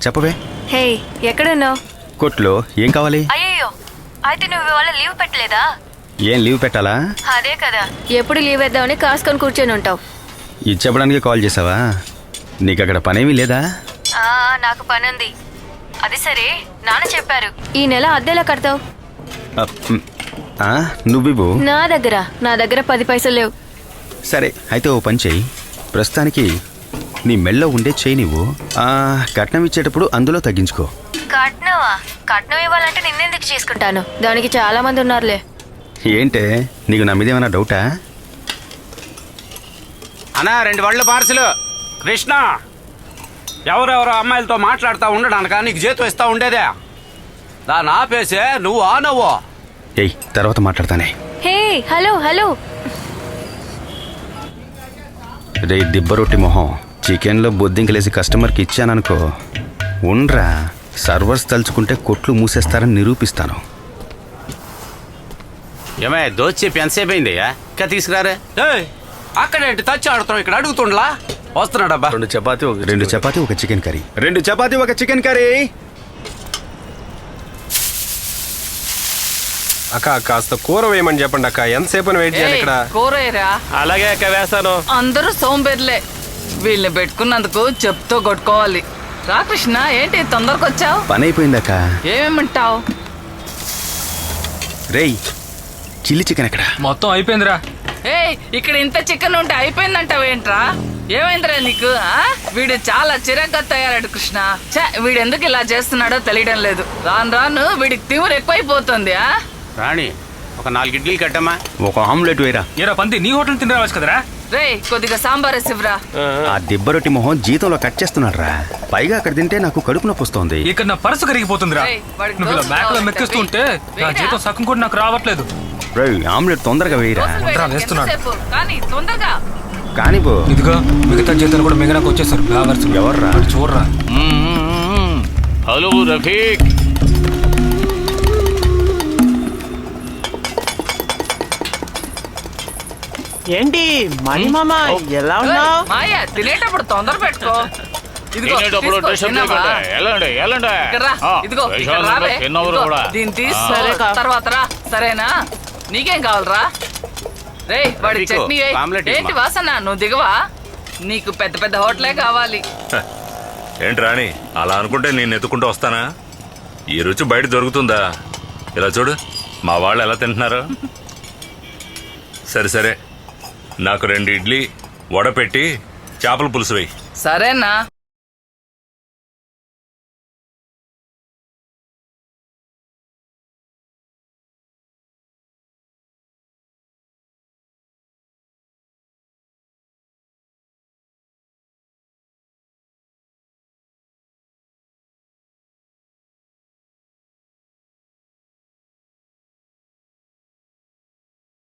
చెప్పవే. హే, ఎక్కడున్నావు? కొట్లో. ఏం కావాలి? అయ్యో, అయితే నువ్వు ఇవాళ లీవ్ పెట్టలేదా? ఏం లీవ్ పెట్టాలా? అదే కదా, ఎప్పుడు లీవ్ వేద్దామని కాసుకొని కూర్చొని ఉంటావు. ఇది చెప్పడానికి కాల్ చేసావా? నీకు అక్కడ పనేమీ లేదా? నాకు పని ఉంది. అది సరే, నాన్న చెప్పారు ఈ నెల అద్దెలా కడతావు. నువ్వు నా దగ్గర 10 పైసలు లేవు. సరే అయితే ఓ పని చెయ్యి. ప్రస్తుతానికి నీ మెళ్ళో ఉండే చెయ్యి నువ్వు కట్నం ఇచ్చేటప్పుడు అందులో తగ్గించుకో. కట్నమా? కట్నం ఇవ్వాలంటే నిన్నెందుకు చేసుకుంటాను? దానికి చాలా మంది ఉన్నారులే. ఏంటే, నీకు నా మీద ఏమైనా డౌటా? అన్నా 2 వడ్ల పార్సలు. కృష్ణ, ఎవరెవరో అమ్మాయిలతో మాట్లాడుతూ ఉండడానిక నీకు జీతం ఇస్తా ఉండేదే. దాన్ని ఆపేసే నువ్వు ఆనవ్వు. ఏయ్, తర్వాత మాట్లాడతానే. హే, హలో. రే దిబ్బరొట్టి మొహం, చికెన్లో బొద్దింకలేసి కస్టమర్కి ఇచ్చాననుకో, ఉండ్రా, సర్వర్స్ తలుచుకుంటే కొట్లు మూసేస్తారని నిరూపిస్తాను. ఏమే దోచెప్పి ఎంతసేపు అయింది? ఇంకా తీసుకురారే. అక్కడేంటి తచ్చి ఆడుతాం, ఇక్కడ అడుగుతుండలా. వస్తున్నాడబ్బా. 2 chapati 1 chicken curry. 2 chapati 1 chicken curry. అక్క కాస్త కూర వేయమని చెప్పండి అక్క. ఎంతసేపు వెయిట్ చేయాలి ఇక్కడ? కూరేరా? అలాగే అక్క, వేస్తాను. అందరూ సోంబేర్లే. వీళ్ళని పెట్టుకున్నందుకు చెప్తూ కొట్టుకోవాలి. రా కృష్ణ, ఏంటి తొందరగా వచ్చావు? పని అయిపోయిందక్క. ఏమేమంటావు? రేయ్, చిల్లీ చికెన్ ఎక్కడ? మొత్తం అయిపోయిందిరా. ఇక్కడ ఇంత చికెన్ ఉంటే అయిపోయిందంటావేంట్రా? ఏమైందిరా నీకు? వీడు చాలా చిరాగ్గా తయారాడు కృష్ణ. వీడు ఎందుకు ఇలా చేస్తున్నాడో తెలియడం లేదు. రాను వీడికి తిమురు ఎక్కువైపోతుంది. రాణి, ఒక 4 ఇడ్లీలు కట్టమ్మా. 1 ఆమ్లెట్ వేయరా. ఏరా పంది, నీ హోటల్ తినరావచ్చు కదరా. రే, కొద్దిగా సాంబార్ వేసివ్వరా. ఆ దిబ్బరొట్టి మొహం జీతంలో కట్ చేస్తున్నాడు రా. పైగా అక్కడ తింటే నాకు కడుపు నొప్పి వస్తుంది. ఇక్కడ నా పర్సు కరిగిపోతుందిరా. నువ్వు ఇలా మేకలో మెక్కిస్తూ ఉంటే నా జీతం సగం కూడా నాకు రావట్లేదు. ఆమ్లెట్ తొందరగా వేయరా. కానీ తొందరగా కానీ ఇదిగో మిగతా జీతాలు కూడా మిగనాకు వచ్చేసారు. ఎవర్రా? చూడరా. హలో రఫీక్. ఏంటి మణి మామ, ఎలా ఉన్నావు? మాయా, తినేటప్పుడు తొందర పెట్టుకో. తర్వాత రా. సరేనా? నీకేం కావాలరా? రే, వాడి చట్నీ ఏంటి వాసన? నువ్వు దిగవా? నీకు పెద్ద పెద్ద హోటలే కావాలి. ఏంటి రాణి, అలా అనుకుంటే నేను ఎత్తుకుంటూ వస్తానా? ఈ రుచి బయట దొరుకుతుందా? ఇలా చూడు, మా వాళ్ళు ఎలా తింటున్నారు. సరే, నాకు 2 ఇడ్లీ వడ పెట్టి చేపల పులుసు వేయి. సరేనా?